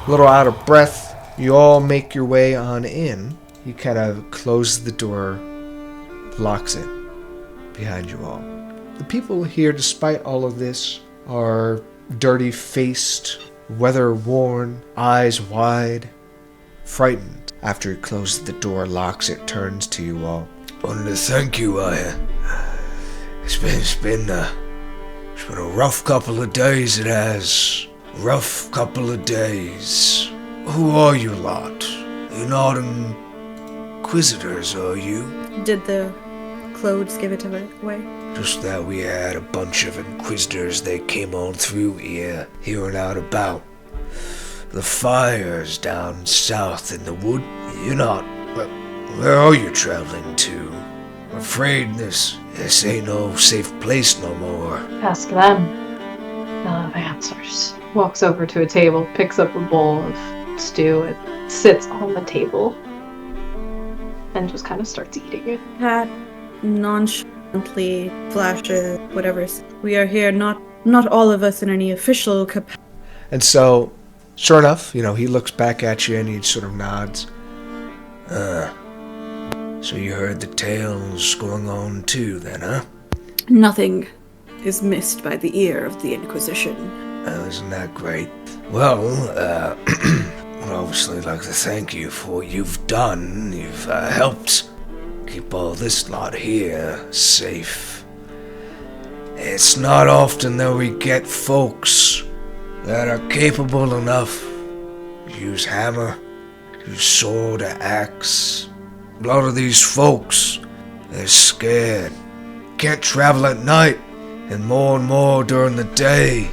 A little out of breath, you all make your way on in. He kind of closes the door, locks it behind you all. The people here, despite all of this, are dirty-faced, weather-worn, eyes wide, frightened. After he closes the door, locks it, turns to you all. Wanted to thank you. It's been a rough couple of days. It has. Rough couple of days. Who are you lot? You're not inquisitors, are you? Did the clothes give it away? Just that we had a bunch of inquisitors. They came on through here and out about. The fires down south in the wood. You're not. Where are you traveling to? I'm afraid this ain't no safe place no more. Ask them. They'll have answers. Walks over to a table, picks up a bowl of stew, and sits on the table, and just kind of starts eating it. Pat nonchalantly flashes whatever. We are here, not all of us in any official capacity. And so, sure enough, he looks back at you and he sort of nods. So you heard the tales going on too, then, huh? Nothing is missed by the ear of the Inquisition. Isn't that great? Well, I'd obviously like to thank you for what you've done. You've helped keep all this lot here safe. It's not often that we get folks that are capable enough to use hammer, use sword or axe. A lot of these folks, they're scared. Can't travel at night, and more during the day.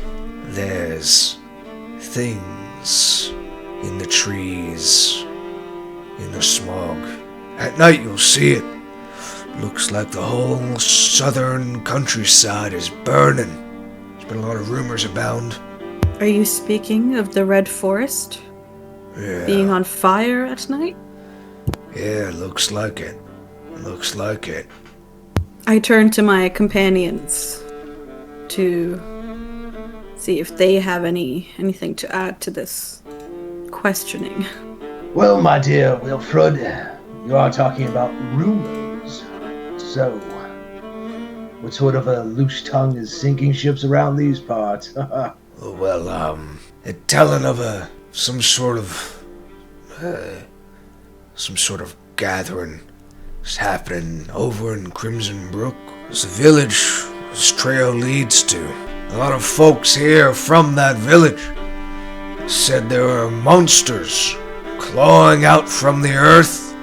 There's things in the trees, in the smog. At night you'll see it. Looks like the whole southern countryside is burning. There's been a lot of rumors abound. Are you speaking of the Red Forest? Yeah. Being on fire at night? Yeah, looks like it. Looks like it. I turn to my companions to see if they have anything to add to this questioning. Well, my dear Wilfred, you are talking about rumors. So, what sort of a loose tongue is sinking ships around these parts? Well, they're telling of some sort of gathering is happening over in Crimson Brook. It's a village this trail leads to. A lot of folks here from that village said there were monsters clawing out from the earth.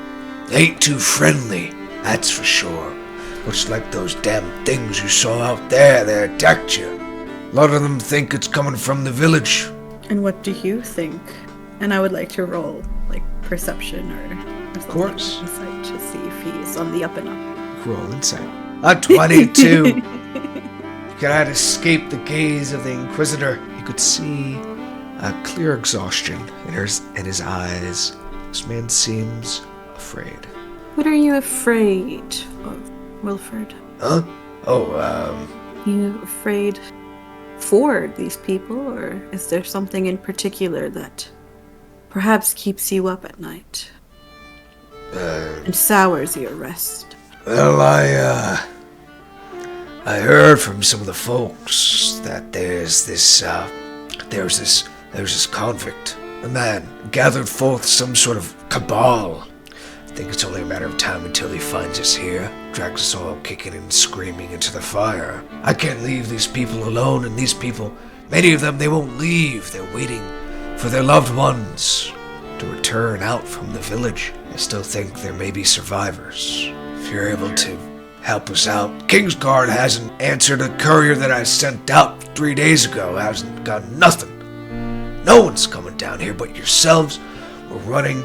They ain't too friendly, that's for sure. Much like those damn things you saw out there that attacked you. A lot of them think it's coming from the village. And what do you think? And I would like to roll, perception or of course. Insight to see if he's on the up and up. Roll insight. A 22. You cannot escape the gaze of the Inquisitor. You could see a clear exhaustion in his eyes. This man seems afraid. What are you afraid of, Wilfred? Huh? You afraid for these people, or is there something in particular that perhaps keeps you up at night and sours your rest? Well, I heard from some of the folks that there's this convict, a man gathered forth some sort of cabal. I think it's only a matter of time until he finds us here, drags us all kicking and screaming into the fire. I can't leave these people alone, and these people, many of them, they won't leave. They're waiting for their loved ones to return out from the village. I still think there may be survivors. If you're able to help us out. Kingsguard hasn't answered a courier that I sent out 3 days ago. Hasn't got nothing. No one's coming down here but yourselves. We're running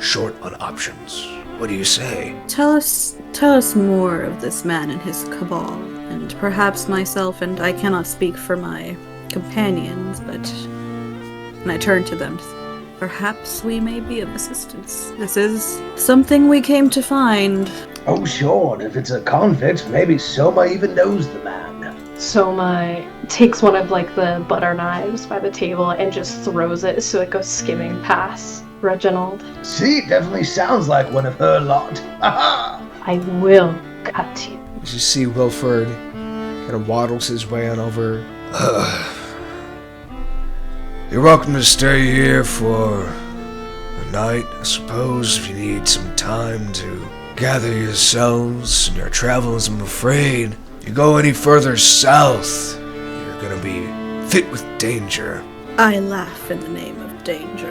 short on options. What do you say? Tell us more of this man and his cabal, and perhaps myself, and I cannot speak for my companions, but... And I turn to them. Perhaps we may be of assistance. This is something we came to find. Oh, sure, and if it's a convict, maybe Soma even knows the man. Soma takes one of like the butter knives by the table and just throws it so it goes skimming past Reginald. See, definitely sounds like one of her lot. I will cut you. As you see Wilford kind of waddles his way on over. You're welcome to stay here for a night, I suppose, if you need some time to gather yourselves in your travels. I'm afraid you go any further south, you're gonna be fit with danger. I laugh in the name of danger.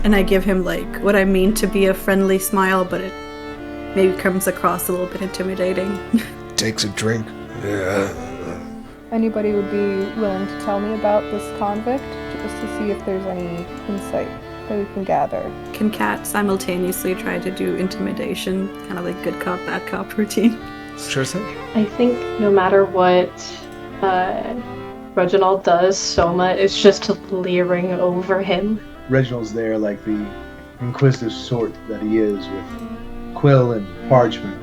And I give him, like, what I mean to be a friendly smile, but it maybe comes across a little bit intimidating. Takes a drink. Yeah. Anybody would be willing to tell me about this convict, just to see if there's any insight that we can gather. Can Kat simultaneously try to do intimidation, kind of like good cop, bad cop routine? Sure thing. I think no matter what Reginald does, Soma is just leering over him. Reginald's there like the inquisitive sort that he is, with quill and parchment,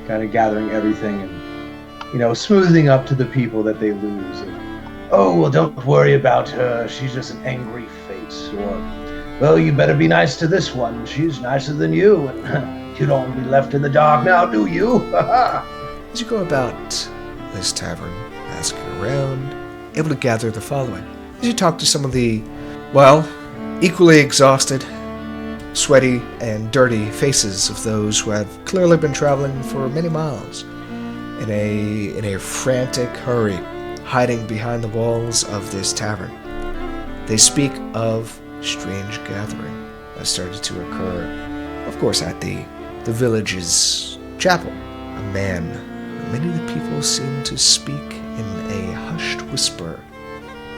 kind of gathering everything and, smoothing up to the people that they lose. And, oh, well, don't worry about her. She's just an angry face. Or, well, you better be nice to this one. She's nicer than you. And you don't want to be left in the dark now, do you? As you go about this tavern, asking around, able to gather the following. As you talk to some of the, equally exhausted, sweaty, and dirty faces of those who have clearly been traveling for many miles in a frantic hurry, hiding behind the walls of this tavern. They speak of strange gathering that started to occur, of course, at the village's chapel. A man, many of the people seem to speak in a hushed whisper.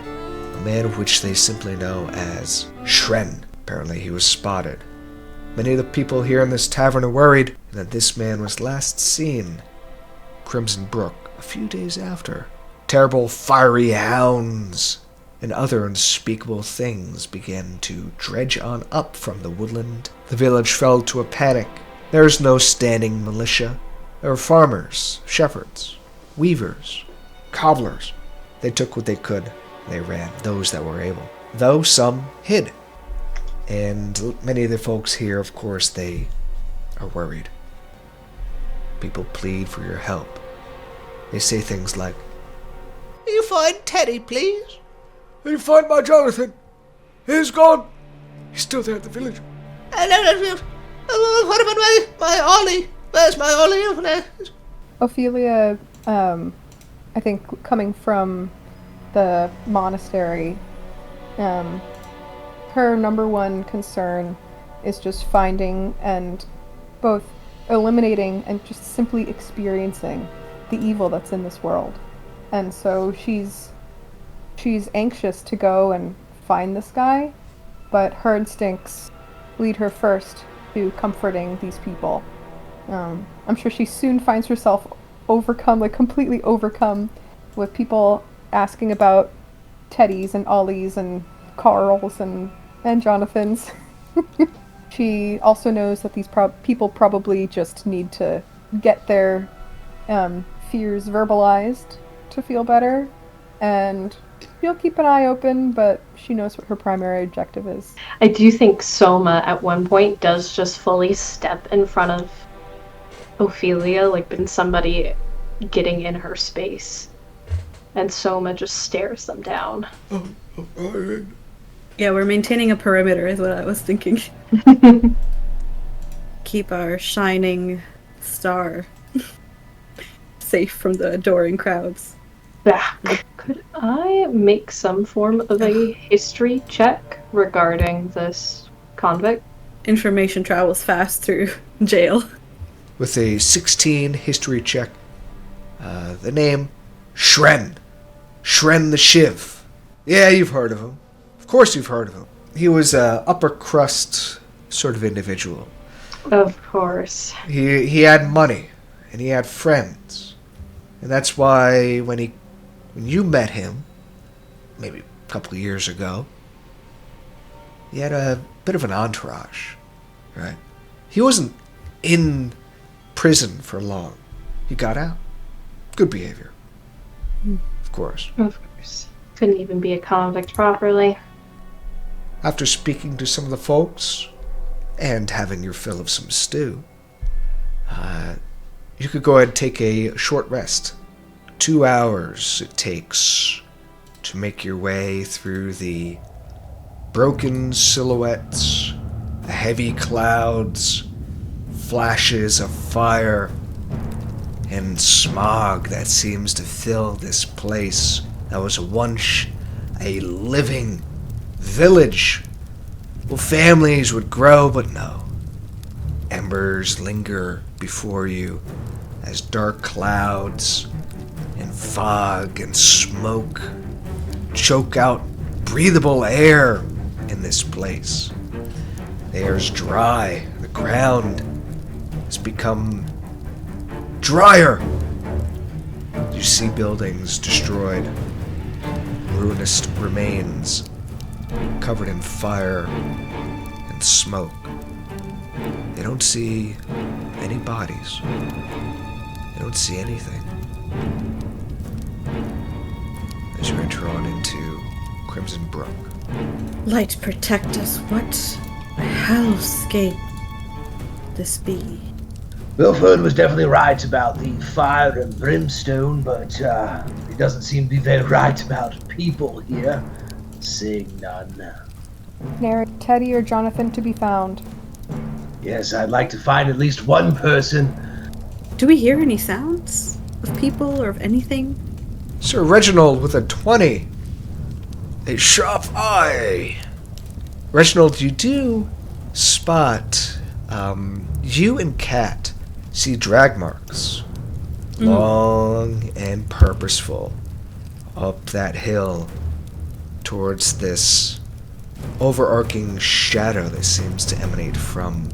A man of which they simply know as Shren. Apparently he was spotted. Many of the people here in this tavern are worried that this man was last seen Crimson Brook a few days after. Terrible fiery hounds and other unspeakable things began to dredge on up from the woodland. The village fell to a panic. There is no standing militia. There were farmers, shepherds, weavers, cobblers. They took what they could. They ran, those that were able. Though some hid. And many of the folks here, of course, they are worried. People plead for your help. They say things like, "Will you find Teddy, please? Will you find my Jonathan? He's gone. He's still there at the village. What about my Ollie? Where's my Ollie?" Ophelia, I think coming from the monastery, her number one concern is just finding and both eliminating and just simply experiencing the evil that's in this world. And so she's anxious to go and find this guy, but her instincts lead her first to comforting these people. I'm sure she soon finds herself completely overcome with people asking about Teddies and Ollies and Carls and Jonathans. She also knows that these people probably just need to get their fears verbalized to feel better, and she'll keep an eye open, but she knows what her primary objective is. I do think Soma at one point does just fully step in front of Ophelia, like been somebody getting in her space. And Soma just stares them down. Yeah, we're maintaining a perimeter is what I was thinking. Keep our shining star safe from the adoring crowds. Back. Could I make some form of a history check regarding this convict? Information travels fast through jail. With a 16 history check, the name Shren. Shren the Shiv. Yeah, you've heard of him. Of course you've heard of him. He was a upper crust sort of individual. Of course. He had money, and he had friends. And that's why when you met him, maybe a couple of years ago, he had a bit of an entourage, right? He wasn't in prison for long. He got out. Good behavior. Of course. Of course. Couldn't even be a convict properly. After speaking to some of the folks and having your fill of some stew, you could go ahead and take a short rest. 2 hours it takes to make your way through the broken silhouettes, the heavy clouds, flashes of fire, and smog that seems to fill this place that was once a living village. Well, families would grow, but no. Embers linger before you as dark clouds and fog and smoke choke out breathable air in this place. The air is dry. The ground has become drier. You see buildings destroyed, ruinous remains covered in fire and smoke. They don't see any bodies. They don't see anything. As you enter on into Crimson Brook. Light protect us. What hellscape this be? Wilford was definitely right about the fire and brimstone, but he doesn't seem to be very right about people here. Seeing none. Nary Teddy or Jonathan to be found. Yes, I'd like to find at least one person. Do we hear any sounds of people or of anything? Sir Reginald with a 20. A sharp eye. Reginald, you do spot, you and Kat see drag marks. Long and purposeful. Up that hill. Towards this overarching shadow that seems to emanate from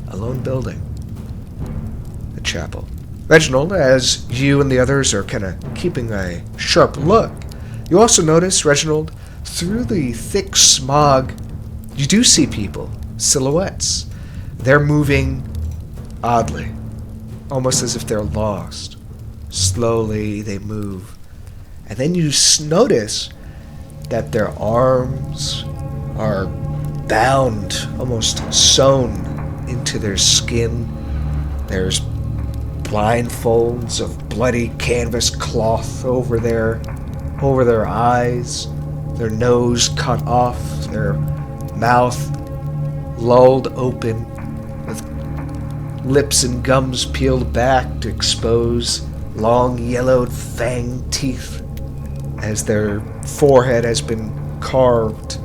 a lone building. The chapel. Reginald, as you and the others are kind of keeping a sharp look, you also notice, Reginald, through the thick smog, you do see people, silhouettes. They're moving oddly, almost as if they're lost. Slowly they move. And then you notice that their arms are bound, almost sewn into their skin. There's blindfolds of bloody canvas cloth over their eyes, their nose cut off, their mouth lulled open, with lips and gums peeled back to expose long yellowed fang teeth as their forehead has been carved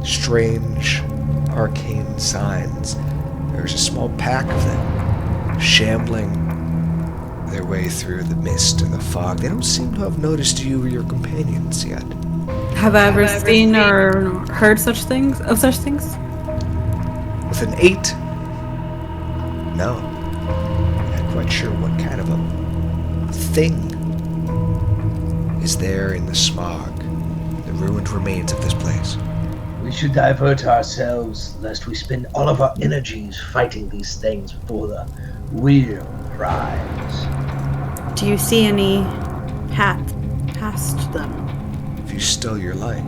strange arcane signs. There's a small pack of them shambling their way through the mist and the fog. They don't seem to have noticed you or your companions yet. Have I ever seen or heard such things? With an 8? No. Not quite sure what kind of a thing is there in the smog, the ruined remains of this place. We should divert ourselves, lest we spend all of our energies fighting these things for the real prize. Do you see any path past them? If you stow your light,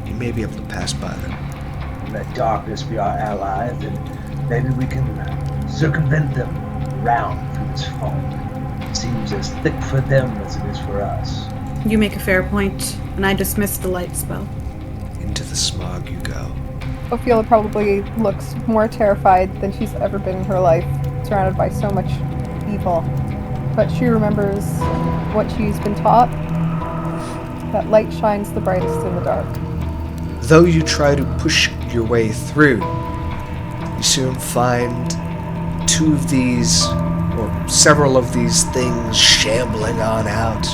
you may be able to pass by them. Let darkness be our ally, then maybe we can circumvent them round through this fog. It seems as thick for them as it is for us. You make a fair point, and I dismiss the light spell. Into the smog you go. Ophelia probably looks more terrified than she's ever been in her life, surrounded by so much evil. But she remembers what she's been taught, that light shines the brightest in the dark. Though you try to push your way through, you soon find two of these, or several of these things shambling on out.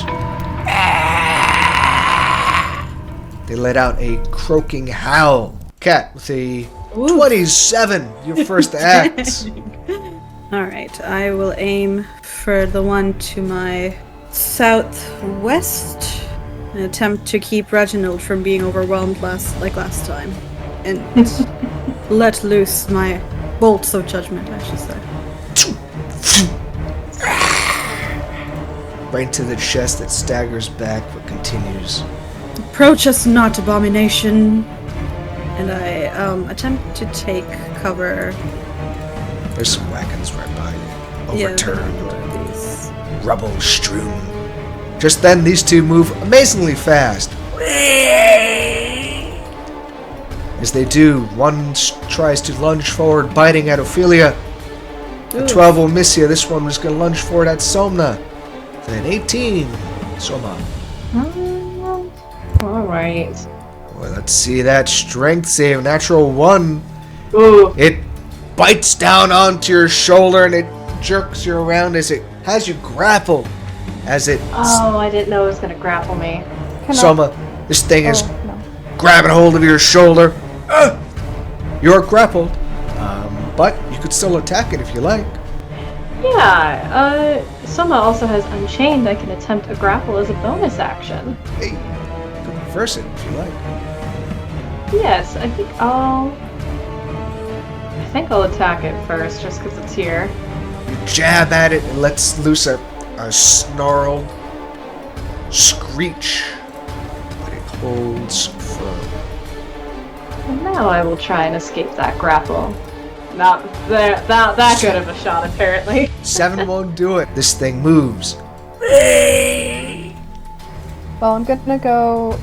They let out a croaking howl. Cat with a 27, your first act. Alright, I will aim for the one to my southwest and attempt to keep Reginald from being overwhelmed last time. And let loose my bolts of judgment, I should say. right to the chest that staggers back but continues. Approach us not, abomination. And I attempt to take cover. There's some wagons right by you. Yeah, Overturned, these. rubble strewn. Just then, these two move amazingly fast. As they do, one tries to lunge forward, biting at Ophelia. A 12 will miss you. This one was going to lunge forward at Somna. Then 18. Soma. Alright. Well, let's see that strength save. Natural 1. Ooh. It bites down onto your shoulder and it jerks you around as it has you grappled. As it... Oh, I didn't know it was going to grapple me. Soma, this thing is no. grabbing hold of your shoulder. You're grappled. But you could still attack it if you like. Yeah, Soma also has Unchained. I can attempt a grapple as a bonus action. Hey, you could reverse it if you like. Yes, I think I'll attack it first, just because it's here. You jab at it and lets loose a snarl, screech, but it holds firm. And now I will try and escape that grapple. Not that good of a shot, apparently. 7 won't do it. This thing moves. Well, I'm gonna go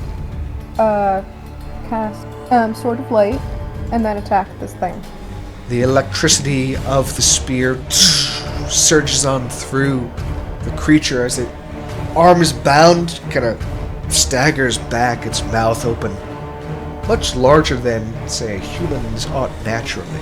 cast Sword of Light and then attack this thing. The electricity of the spear surges on through the creature as it, arms bound, kind of staggers back, its mouth open. Much larger than, say, a human's ought naturally.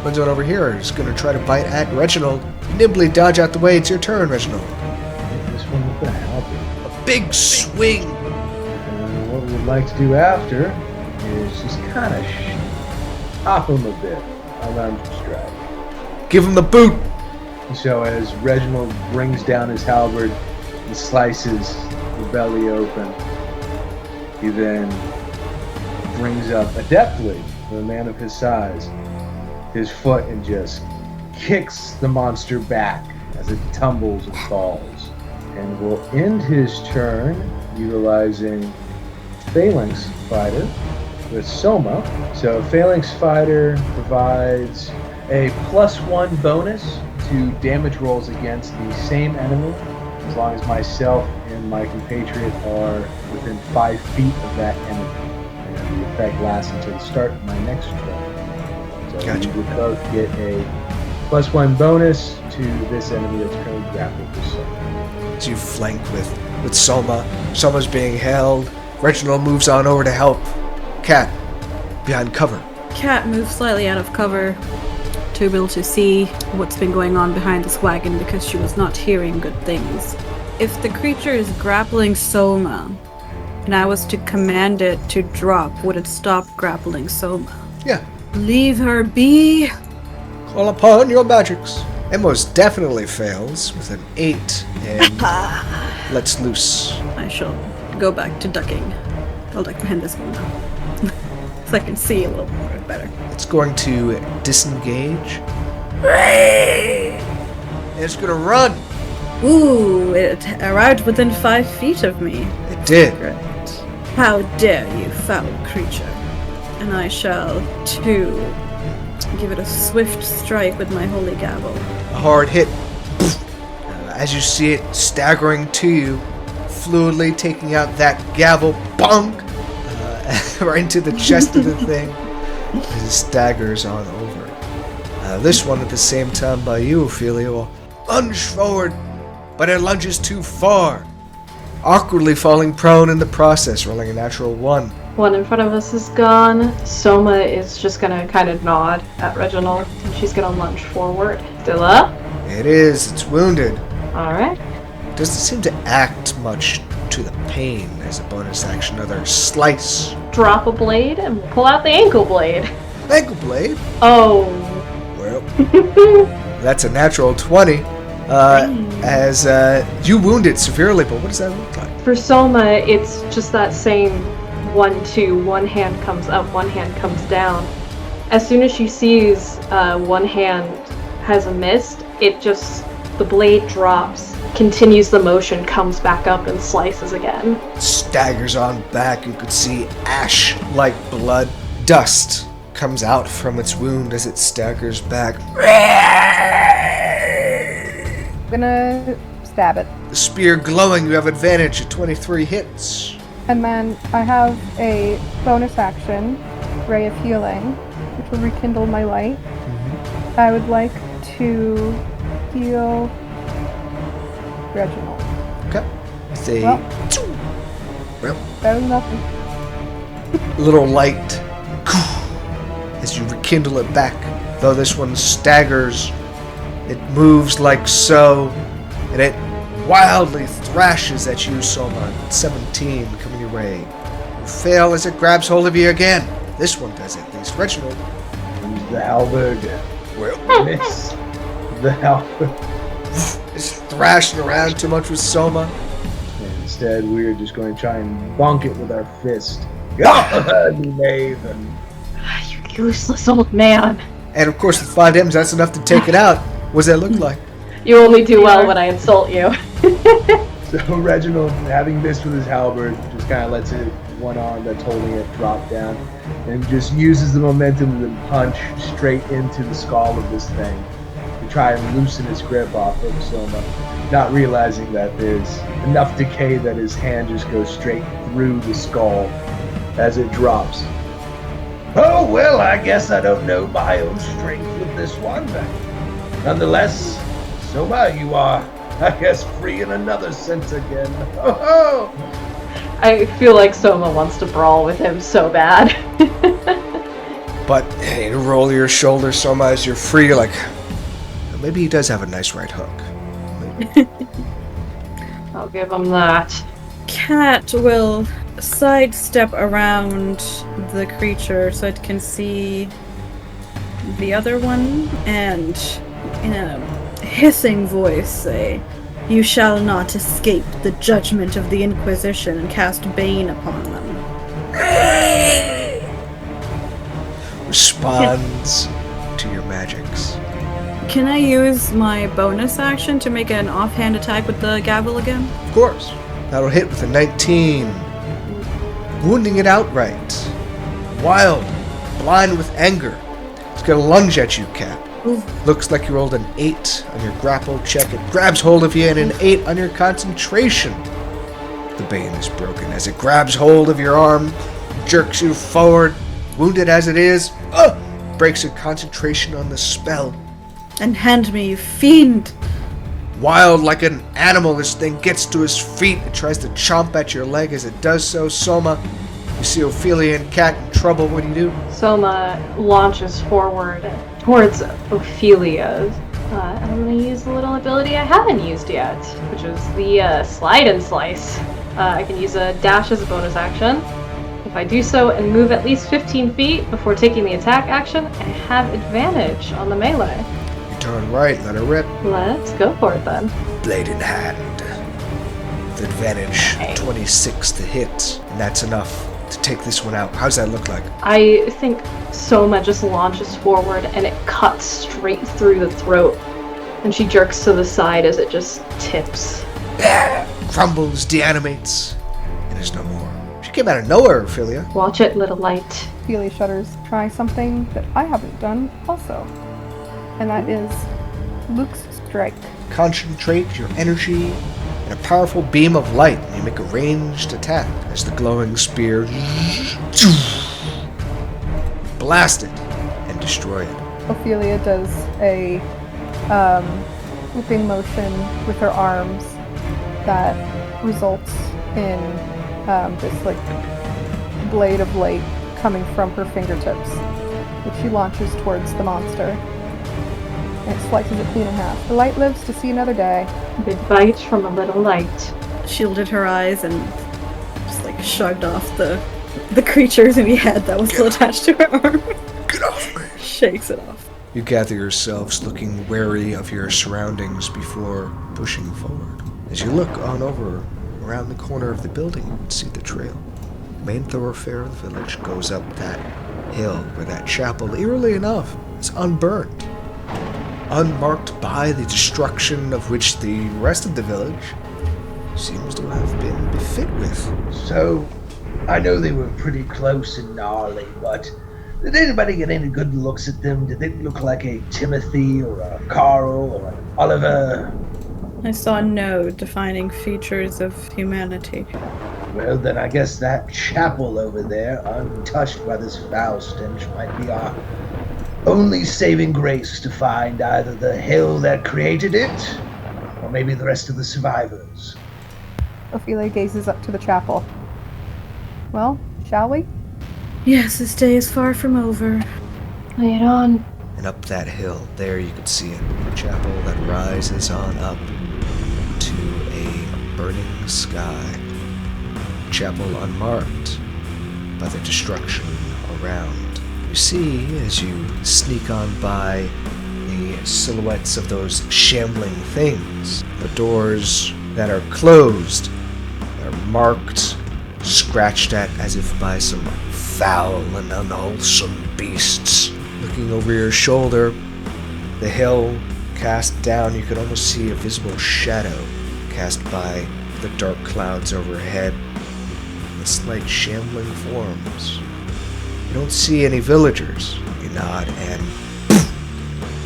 One's one over here is going to try to bite at Reginald. Nimbly dodge out the way. It's your turn, Reginald. This one with the halberd. A big swing. And what we'd like to do after is just kind of chop him a bit. Unarmed strike. Give him the boot. And so as Reginald brings down his halberd and slices the belly open, he then brings up adeptly, for a man of his size, his foot and just kicks the monster back as it tumbles and falls. And will end his turn utilizing Phalanx Fighter with Soma. So Phalanx Fighter provides a +1 bonus to damage rolls against the same enemy as long as myself and my compatriot are within 5 feet of that enemy. And the effect lasts until the start of my next turn. So Gotcha. we would both get a +1 bonus to this enemy that's currently grappled with Soma. So you flank with Soma. Soma's being held. Reginald moves on over to help Cat behind cover. Cat moves slightly out of cover to be able to see what's been going on behind this wagon because she was not hearing good things. If the creature is grappling Soma and I was to command it to drop, would it stop grappling Soma? Yeah. Leave her be. Call upon your magics. It most definitely fails with an 8 and lets loose. I shall go back to ducking. I'll duck behind this one now. So I can see a little more better. It's going to disengage. And it's going to run. Ooh, it arrived within 5 feet of me. It did. Great. How dare you, foul creature. And I shall, too, give it a swift strike with my holy gavel. A hard hit. As you see it staggering to you, fluidly taking out that gavel, bonk, right into the chest of the thing as it staggers on over. This one at the same time by you, Ophelia, will lunge forward, but it lunges too far, awkwardly falling prone in the process, rolling a natural 1. One in front of us is gone. Soma is just gonna kind of nod at Reginald, and she's gonna lunge forward. Still up? It is. It's wounded. Alright. Doesn't seem to act much to the pain as a bonus action. Another slice. Drop a blade, and we'll pull out the ankle blade. Ankle blade. Oh. Well, that's a natural 20. As you wound it severely, but what does that look like? For Soma, it's just that same 1-2. One hand comes up, one hand comes down. As soon as she sees one hand has a mist, the blade drops continues the motion, comes back up and slices again. Staggers on back. You could see ash like blood. Dust comes out from its wound as it staggers back. I'm gonna stab it. The spear glowing, you have advantage at 23 hits. And then I have a bonus action, Ray of Healing, which will rekindle my light. I would like to heal Reginald. Okay. Say That was nothing. little light as you rekindle it back. Though this one staggers, it moves like so, and it wildly thrashes at you, Soma. 17 coming your way. You fail as it grabs hold of you again. This one does at least. Reginald. Use the halberd. Well, Miss the halberd. is thrashing around too much with Soma. And instead, we're just going to try and bonk it with our fist. God, you knave. You useless old man. And of course, with 5 damage, that's enough to take it out. What does that look like? You only do well when I insult you. So Reginald, having missed with his halberd, just kind of lets it, one arm that's holding it, drop down, and just uses the momentum to punch straight into the skull of this thing to try and loosen his grip off of Soma, not realizing that there's enough decay that his hand just goes straight through the skull as it drops. Oh, well, I guess I don't know my own strength with this one. Nonetheless, Soma, you are, I guess, free in another sense again. Oh, I feel like Soma wants to brawl with him so bad. But you roll your shoulders, Soma, as you're free. You're like, maybe he does have a nice right hook. Maybe. I'll give him that. Cat will sidestep around the creature so it can see the other one and in a hissing voice say, "You shall not escape the judgment of the Inquisition," and cast Bane upon them. Responds to your magics. Can I use my bonus action to make an offhand attack with the gavel again? Of course. That'll hit with a 19. Wounding it outright. Wild. Blind with anger. It's gonna lunge at you, Cat. Ooh. Looks like you rolled an 8 on your grapple check. It grabs hold of you and an 8 on your concentration. The Bane is broken as it grabs hold of your arm, jerks you forward, wounded as it is, breaks your concentration on the spell. Unhand me, you fiend! Wild like an animal, this thing gets to his feet. It tries to chomp at your leg. As it does so, Soma, you see Ophelia and Cat in trouble. What do you do? Soma launches forward towards Ophelia. I'm going to use the little ability I haven't used yet, which is the Slide and Slice. I can use a dash as a bonus action. If I do so and move at least 15 feet before taking the attack action, I have advantage on the melee. You turn right, let her rip. Let's go for it then. Blade in hand. With advantage, Okay. 26 to hit. And that's enough to take this one out. How does that look like? I think Soma just launches forward and it cuts straight through the throat. And she jerks to the side as it just tips. Crumbles, deanimates, and is no more. She came out of nowhere, Ophelia. Watch it, little light. Ophelia shudders. Try something that I haven't done also. And that is Luke's Strike. Concentrate your energy in a powerful beam of light, and you make a ranged attack as the glowing spear blast it and destroy it. Ophelia does a whipping motion with her arms that results in this like blade of light coming from her fingertips, which she launches towards the monster. And it slices it clean in half. The light lives to see another day. Big bite from a little light. Shielded her eyes and just like shrugged off the creature's in the head that was still attached to her arm. Get off me! Shakes it off. You gather yourselves, looking wary of your surroundings before pushing forward. As you look on over around the corner of the building, you can see the trail. The main thoroughfare of the village goes up that hill where that chapel, eerily enough, is unburned. unmarked by the destruction of which the rest of the village seems to have been befit with. So, I know they were pretty close and gnarly, but did anybody get any good looks at them? Did they look like a Timothy or a Carl or an Oliver? I saw no defining features of humanity. Well, then I guess that chapel over there, untouched by this foul stench, might be our only saving grace to find either the hell that created it, or maybe the rest of the survivors. Ophelia gazes up to the chapel. Well, shall we? Yes, this day is far from over. Lay it on. And up that hill, there you could see it, a chapel that rises on up to a burning sky. A chapel unmarked by the destruction around. You see, as you sneak on by the silhouettes of those shambling things, the doors that are closed are marked, scratched at as if by some foul and unwholesome beasts. Looking over your shoulder, the hill cast down, you could almost see a visible shadow cast by the dark clouds overhead, the slight shambling forms. You don't see any villagers. You nod and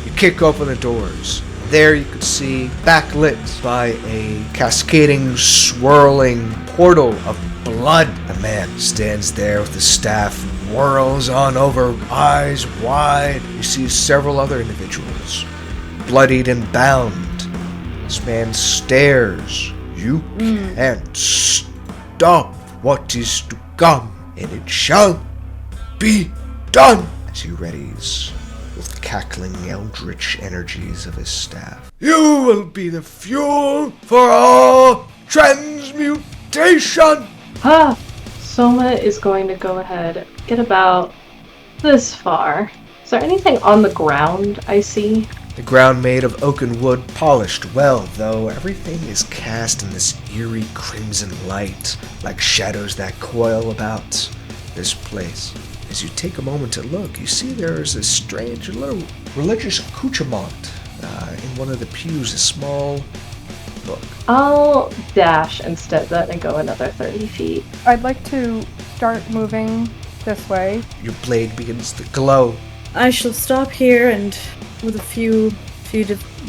you kick open the doors. There you could see, backlit by a cascading, swirling portal of blood. A man stands there with the staff, whirls on over, eyes wide. You see several other individuals, bloodied and bound. This man stares. You can't stop what is to come, and it shall be done. As he readies with cackling eldritch energies of his staff. You will be the fuel for our transmutation! Soma is going to go ahead, get about this far. Is there anything on the ground I see? The ground made of oaken wood, polished well, though everything is cast in this eerie crimson light, like shadows that coil about this place. As you take a moment to look, you see there is a strange little religious accoutrement in one of the pews, a small book. I'll dash instead then and go another 30 feet. I'd like to start moving this way. Your blade begins to glow. I shall stop here and, with a few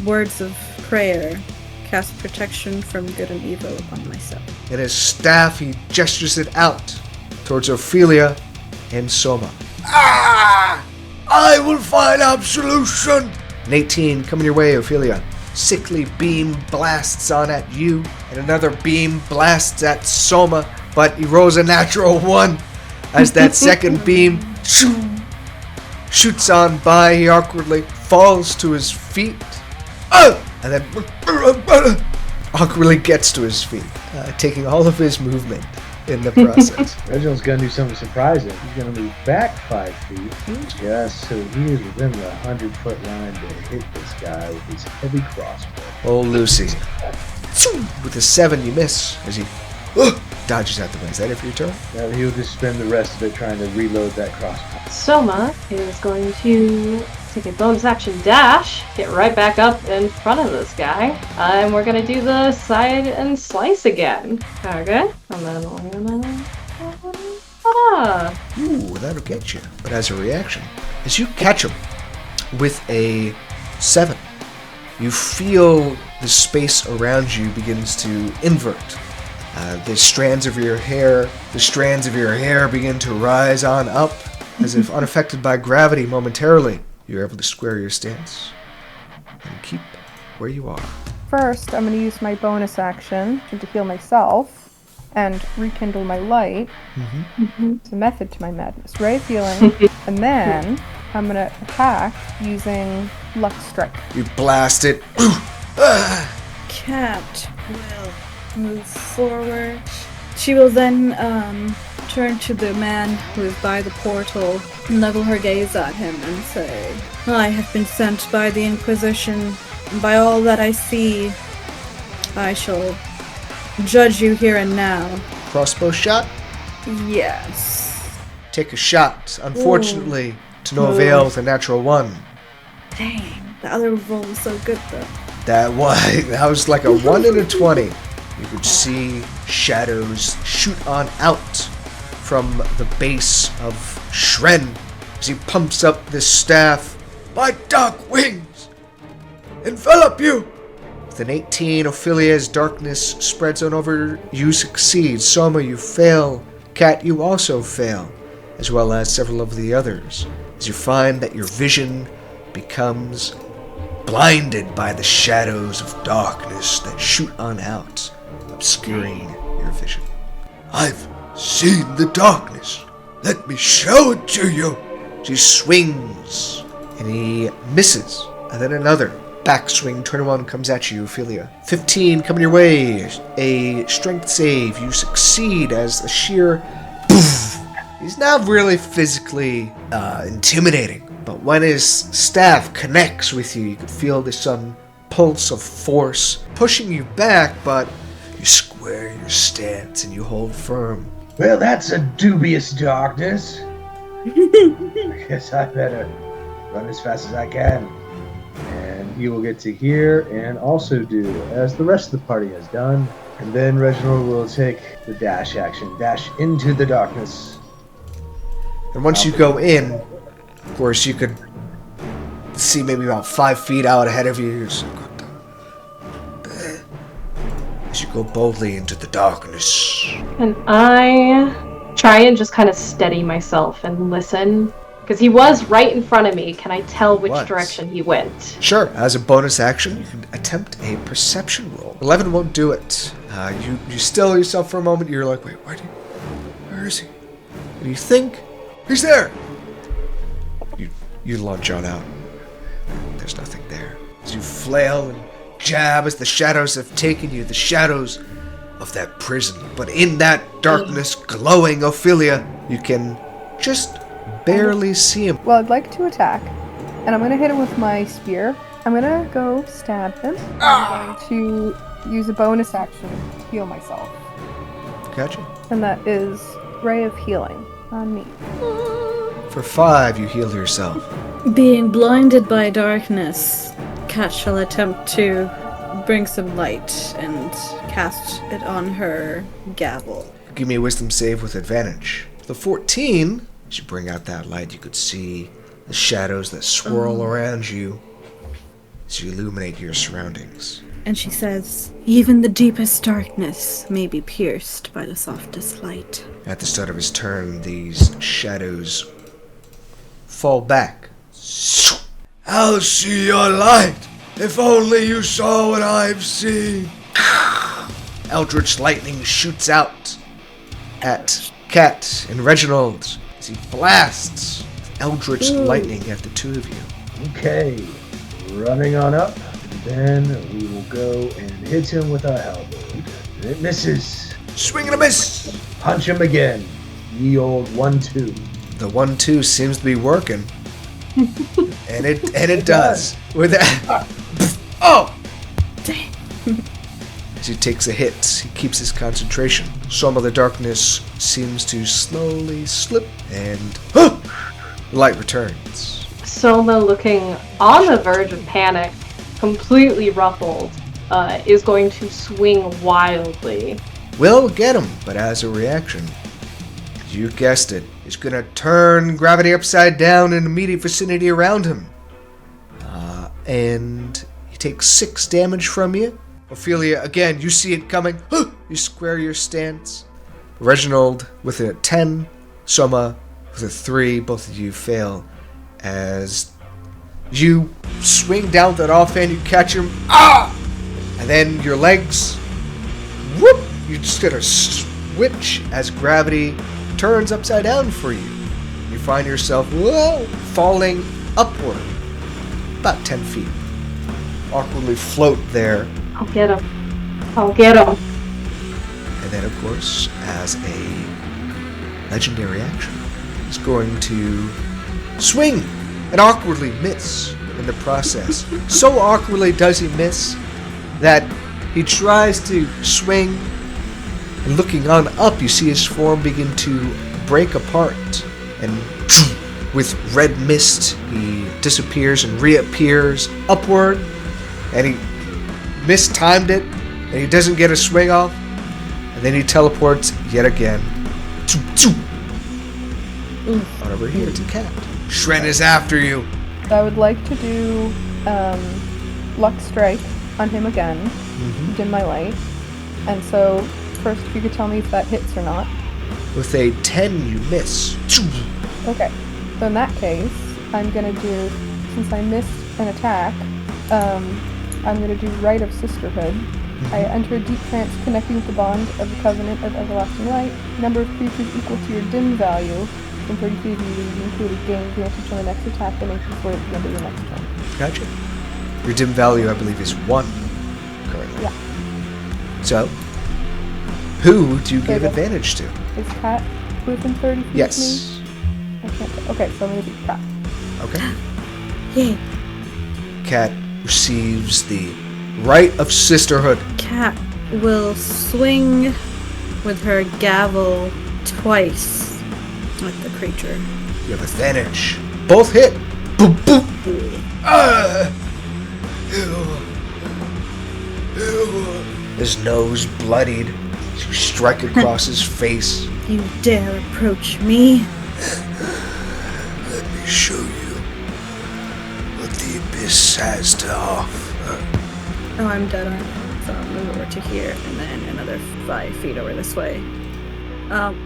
words of prayer, cast protection from good and evil upon myself. And his staff, he gestures it out towards Ophelia and Soma. I will find absolution! An 18 coming your way, Ophelia. Sickly beam blasts on at you, and another beam blasts at Soma, but he rolls a natural 1 as that second beam shoots on by. He awkwardly falls to his feet, and then awkwardly gets to his feet, taking all of his movement in the process. Reginald's gonna do something surprising. He's gonna move back 5 feet, just so he is within the 100-foot line to hit this guy with his heavy crossbow. Oh, Lucy. With a 7, you miss as he dodges out the way. Is that it for your turn? Now he'll just spend the rest of it trying to reload that crossbow. Soma is going to take a bonus action dash, get right back up in front of this guy, and we're going to do the side and slice again. Okay, and then Ooh, that'll get you. But as a reaction, as you catch him with a 7, you feel the space around you begins to invert. The strands of your hair begin to rise on up, as if unaffected by gravity momentarily. You're able to square your stance and keep where you are. First, I'm going to use my bonus action to heal myself and rekindle my light. It's a method to my madness. Ray of healing. And then I'm going to attack using Luck Strike. You blast it. Cat will move forward. She will then turn to the man who is by the portal, level her gaze at him and say, I have been sent by the Inquisition, and by all that I see, I shall judge you here and now. Crossbow shot? Yes. Take a shot. Unfortunately, to no avail with a natural 1. Dang, the other roll was so good though. That was like a 1 in a 20. You could see shadows shoot on out from the base of Shren as he pumps up this staff. My dark wings envelop you! With an 18, Ophelia's darkness spreads on over. You succeed. Soma, you fail. Cat, you also fail, as well as several of the others, as you find that your vision becomes blinded by the shadows of darkness that shoot on out, obscuring your vision. I've seen the darkness. Let me show it to you. She swings, and he misses, and then another backswing. 21 comes at you, Ophelia. 15 coming your way. A strength save. You succeed as a sheer poof. He's not really physically intimidating, but when his staff connects with you, you can feel this pulse of force pushing you back, but you square your stance and you hold firm. Well, that's a dubious darkness. I guess I better run as fast as I can. And you will get to here and also do as the rest of the party has done. And then Reginald will take the dash action. Dash into the darkness. And once you go in, of course, you could see maybe about 5 feet out ahead of you. As you go boldly into the darkness. And I try and just kind of steady myself and listen. Because he was right in front of me. Can I tell which direction he went? Sure. As a bonus action, you can attempt a perception roll. 11 won't do it. You still yourself for a moment. You're like, wait, where is he? And you think, he's there. You launch on out. There's nothing there. As you flail and jab as the shadows have taken you, the shadows of that prison. But in that darkness, glowing Ophelia, you can just barely see him. Well, I'd like to attack, and I'm going to hit him with my spear. I'm going to go stab him. I'm going to use a bonus action to heal myself. Gotcha. And that is Ray of Healing on me. For 5, you heal yourself. Being blinded by darkness, Cat shall attempt to bring some light and cast it on her gavel. Give me a wisdom save with advantage. The 14, as you bring out that light, you could see the shadows that swirl around you as you illuminate your surroundings. And she says, even the deepest darkness may be pierced by the softest light. At the start of his turn, these shadows fall back. I'll see your light, if only you saw what I've seen. Eldritch lightning shoots out at Cat and Reginald as he blasts Eldritch lightning at the two of you. Okay, running on up. Then we will go and hit him with our halberd. It misses. Swing and a miss! Punch him again. Ye old 1-2. The 1-2 seems to be working. and it does. With that. Oh! Dang. As he takes a hit, he keeps his concentration. Some of the darkness seems to slowly slip, and the light returns. Soma, looking on the verge of panic, completely ruffled, is going to swing wildly. Will get him, but as a reaction, you guessed it, he's gonna turn gravity upside down in the immediate vicinity around him. And he takes 6 damage from you. Ophelia, again, you see it coming. You square your stance. Reginald with a 10. Soma with a 3. Both of you fail. As you swing down that offhand, you catch him. And then your legs, whoop! You just get a switch as gravity turns upside down for you. You find yourself falling upward about 10 feet. Awkwardly float there. I'll get him. I'll get him. And then, of course, as a legendary action, he's going to swing and awkwardly miss in the process. So awkwardly does he miss that he tries to swing, and looking on up, you see his form begin to break apart and with red mist. He disappears and reappears upward, and he mistimed it, and he doesn't get a swing off, and then he teleports yet again. On over here to Cat. Shren is after you. I would like to do Luck Strike on him again. Dim my light. And so, first, if you could tell me if that hits or not. With a 10, you miss. Okay. So in that case, I'm gonna do, since I missed an attack, I'm gonna do Rite of Sisterhood. I enter a deep trance connecting with the bond of the Covenant of Everlasting Light. Number of creatures equal to your dim value from 30 feet of you, including gain advantage on the next attack that makes before the end of your next turn. Gotcha. Your dim value, I believe, is 1 currently. Yeah. So, who do you give advantage to? Is Cat within 30 feet Yes. of me? I can't. Okay, so I'm gonna do Cat. Okay. Yay. Cat receives the Rite of Sisterhood. Cat will swing with her gavel twice at the creature. You have advantage. Both hit. Boom, boom. His nose bloodied. You strike across his face. You dare approach me? Let me show you what the abyss has to offer. Oh, I'm dead on. So I'll move over to here and then another 5 feet over this way.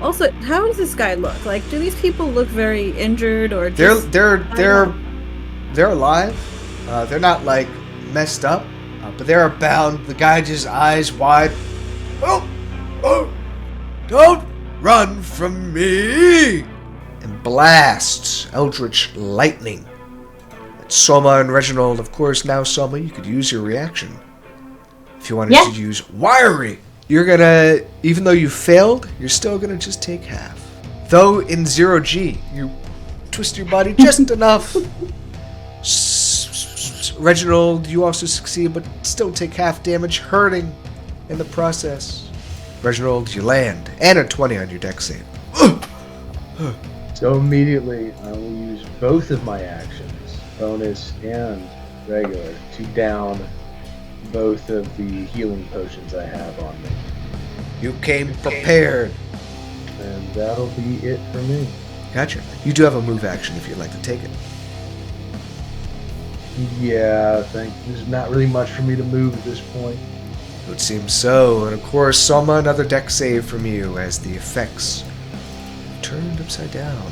Also, how does this guy look? Like, do these people look very injured or just... They're alive. They're not like messed up, but they're bound. The guy just eyes wide. Oh, don't run from me! And blasts Eldritch lightning. It's Soma and Reginald, of course. Now, Soma, you could use your reaction. If you wanted to use Wiry, you're gonna, even though you failed, you're still gonna just take half. Though in 0G, you twist your body just enough. Reginald, you also succeed, but still take half damage, hurting in the process. Reginald, you land, and a 20 on your dex save. So immediately, I will use both of my actions, bonus and regular, to down both of the healing potions I have on me. You came prepared. And that'll be it for me. Gotcha. You do have a move action if you'd like to take it. Yeah, I think there's not really much for me to move at this point. It would seem so. And of course, Soma, another dex save from you as the effects turned upside down.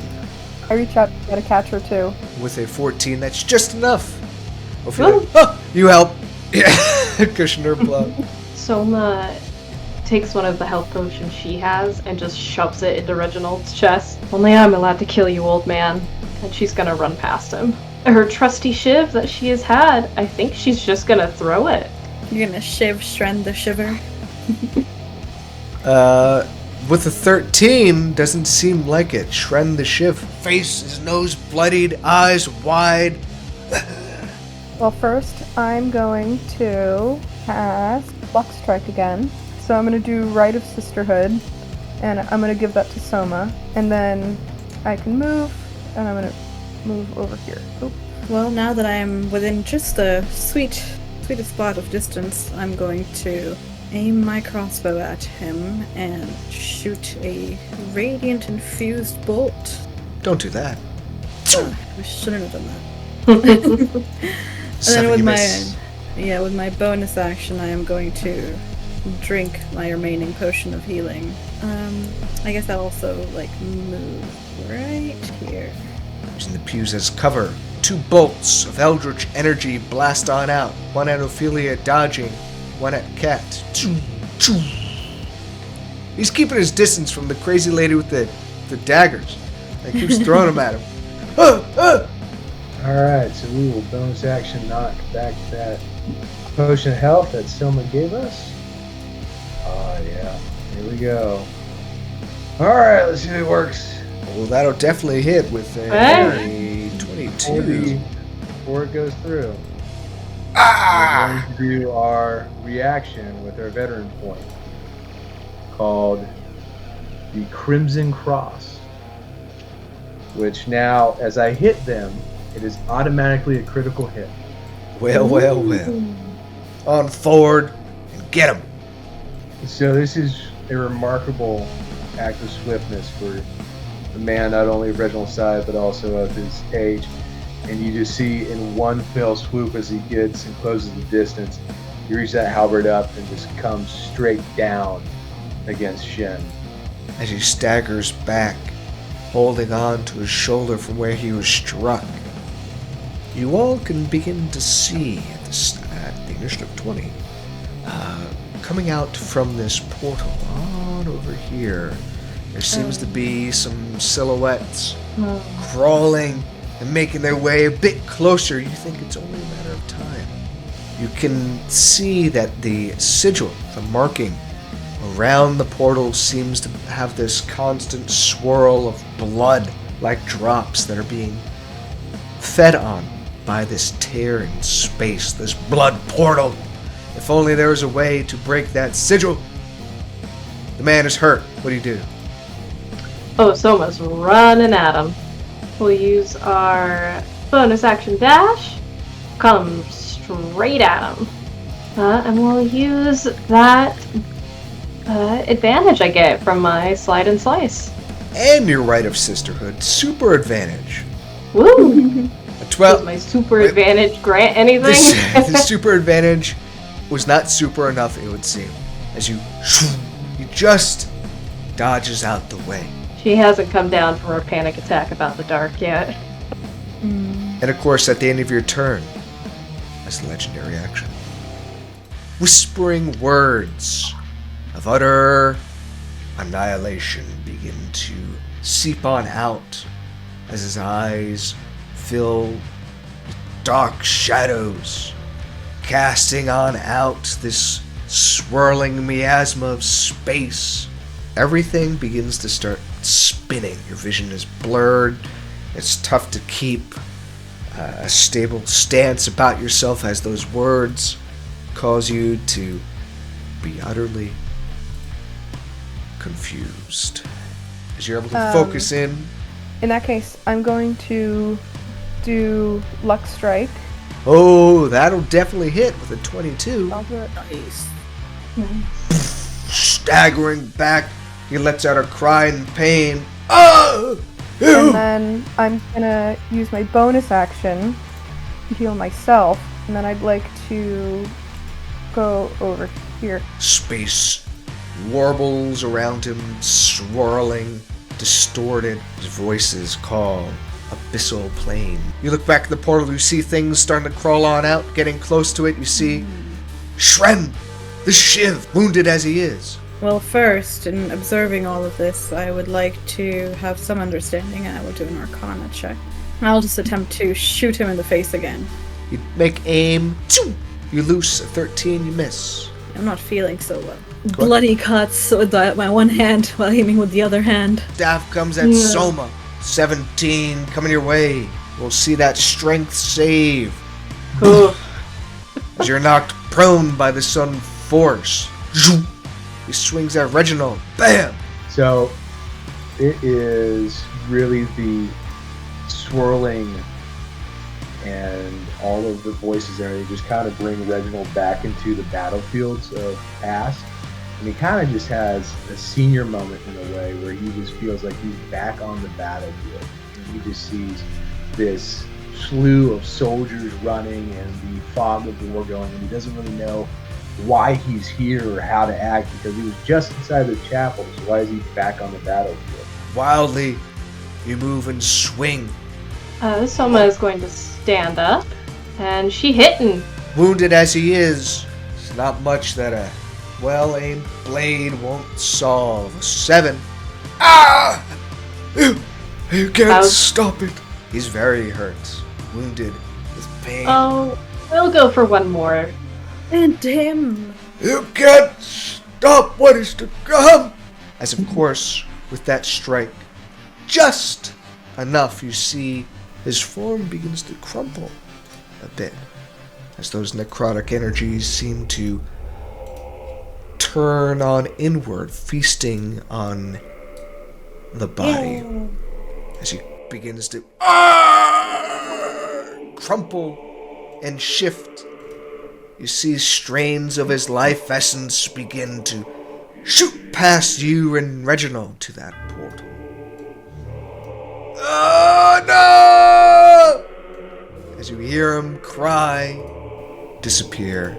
I reach out to get a catcher too. With a 14, that's just enough. Oh, you help. Yeah, cushion her blow. Soma takes one of the health potions she has and just shoves it into Reginald's chest. Only I'm allowed to kill you, old man. And she's gonna run past him. Her trusty shiv that she has had, I think she's just gonna throw it. You're gonna shiv Shren the Shiver? With a 13, doesn't seem like it. Shren the Shiv. Face, his nose bloodied, eyes wide. Well, first, I'm going to cast Luck Strike again. So I'm going to do Rite of Sisterhood, and I'm going to give that to Soma. And then I can move, and I'm going to move over here. Oop. Well, now that I'm within just the sweetest spot of distance, I'm going to aim my crossbow at him and shoot a radiant infused bolt. Don't do that. Oh, I shouldn't have done that. And then with my bonus action, I am going to drink my remaining potion of healing. I guess I'll also move right here. Using the pews as cover, 2 bolts of eldritch energy blast on out. One at Ophelia dodging, one at Cat. He's keeping his distance from the crazy lady with the daggers. That keeps throwing them at him. Alright, so we will bonus action knock back that potion of health that Selma gave us. Oh yeah, here we go. Alright, let's see if it works. Well, that'll definitely hit with a 22. Before it goes through. We're going to do our reaction with our veteran point called the Crimson Cross. which now, as I hit them, it is automatically a critical hit. Well, well, well. On forward and get him. So this is a remarkable act of swiftness for a man not only of Reginald's size, but also of his age. And you just see in one fell swoop as he gets and closes the distance, you reach that halberd up and just comes straight down against Shin. As he staggers back, holding on to his shoulder from where he was struck, you all can begin to see at the initiative 20, coming out from this portal on over here, there seems to be some silhouettes crawling and making their way a bit closer. You think it's only a matter of time. You can see that the sigil, the marking around the portal, seems to have this constant swirl of blood like drops that are being fed on by this tear in space, this blood portal. If only there was a way to break that sigil. The man is hurt. What do you do? Oh, Soma's running at him. We'll use our bonus action dash. Come straight at him. And we'll use that advantage I get from my slide and slice. And your right of sisterhood, super advantage. Woo! A 12. Does my super advantage grant anything? The super advantage was not super enough, it would seem. As he just dodges out the way. She hasn't come down from her panic attack about the dark yet. And of course, at the end of your turn, as a legendary action, whispering words of utter annihilation begin to seep on out as his eyes fill with dark shadows, casting on out this swirling miasma of space. Everything begins to start spinning. Your vision is blurred. It's tough to keep a stable stance about yourself as those words cause you to be utterly confused. As you're able to focus in. In that case, I'm going to do Luck Strike. Oh, that'll definitely hit with a 22. I'll do it. Nice. Staggering back, he lets out a cry in pain. Oh! And then I'm gonna use my bonus action to heal myself, and then I'd like to go over here. Space warbles around him, swirling, distorted. His voices call abyssal plane. You look back at the portal, you see things starting to crawl on out, getting close to it. You see Shrem, the Shiv, wounded as he is. Well, first, in observing all of this, I would like to have some understanding, and I will do an Arcana check. I'll just attempt to shoot him in the face again. You make aim. You loose a 13, you miss. I'm not feeling so well. Bloody cuts with my one hand while aiming with the other hand. Staff comes at Soma. 17 coming your way. We'll see that strength save. As you're knocked prone by the sun force. He swings at Reginald. Bam! So it is really the swirling and all of the voices there. They just kind of bring Reginald back into the battlefields of past. And he kind of just has a senior moment in a way where he just feels like he's back on the battlefield. And he just sees this slew of soldiers running and the fog of war going, and he doesn't really know why he's here or how to act because he was just inside the chapel. So why is he back on the battlefield? Wildly, you move and swing. Soma is going to stand up, and she hitting. Wounded as he is, it's not much that a well-aimed blade won't solve. 7. Ah! You can't stop it. He's very hurt, wounded with pain. Oh, we'll go for one more. And him. You can't stop what is to come. As of course, with that strike, just enough, you see his form begins to crumple a bit as those necrotic energies seem to turn on inward, feasting on the body. As he begins to crumple and shift. You see strains of his life essence begin to shoot past you and Reginald to that portal. Oh no! As you hear him cry, disappear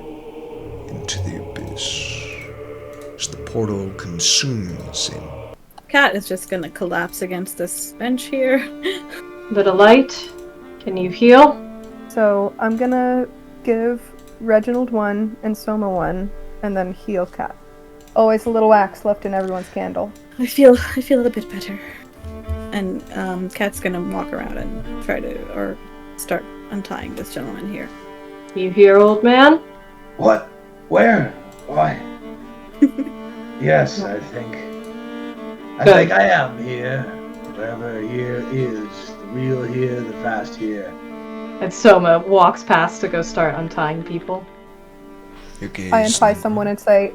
into the abyss as the portal consumes him. Cat is just gonna collapse against this bench here. Bit of light. Can you heal? So I'm gonna give Reginald 1 and Soma 1, and then heal Cat. Always a little wax left in everyone's candle. I feel a bit better. And Cat's gonna walk around and try to, or start untying this gentleman here. You here, old man? What? Where? Why? Yes, I think I am here. Wherever here is. The real here, the fast here. And Soma walks past to go start untying people. I untie someone and say,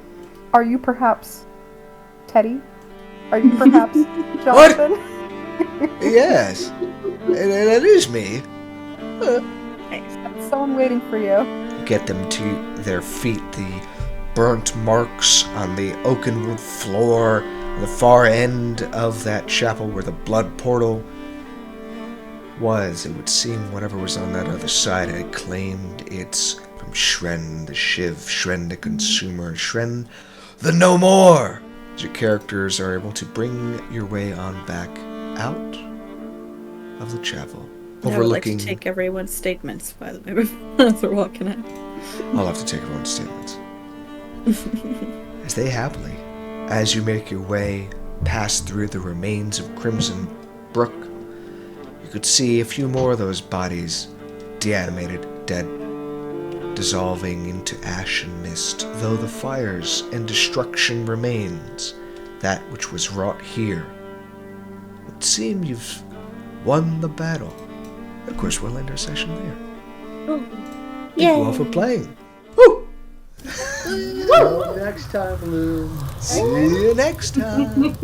"Are you perhaps Teddy? Are you perhaps Jonathan?" Yes, that is me. There's someone waiting for you. You get them to their feet. The burnt marks on the oakenwood floor, the far end of that chapel where the blood portal was. It would seem whatever was on that other side had claimed its from Shren the Shiv, Shren the Consumer, Shren the No More. Your characters are able to bring your way on back out of the chapel, I would overlooking. like to take everyone's statements, by the way, as we're walking out. I'll have to take everyone's statements. As they happily, as you make your way past through the remains of Crimson Brook, you could see a few more of those bodies, deanimated, dead, dissolving into ash and mist, though the fires and destruction remains. That which was wrought here. It would seem you've won the battle. Of course, we'll end our session there. Thank you all for playing. Woo! Till next time, Lou. See you next time.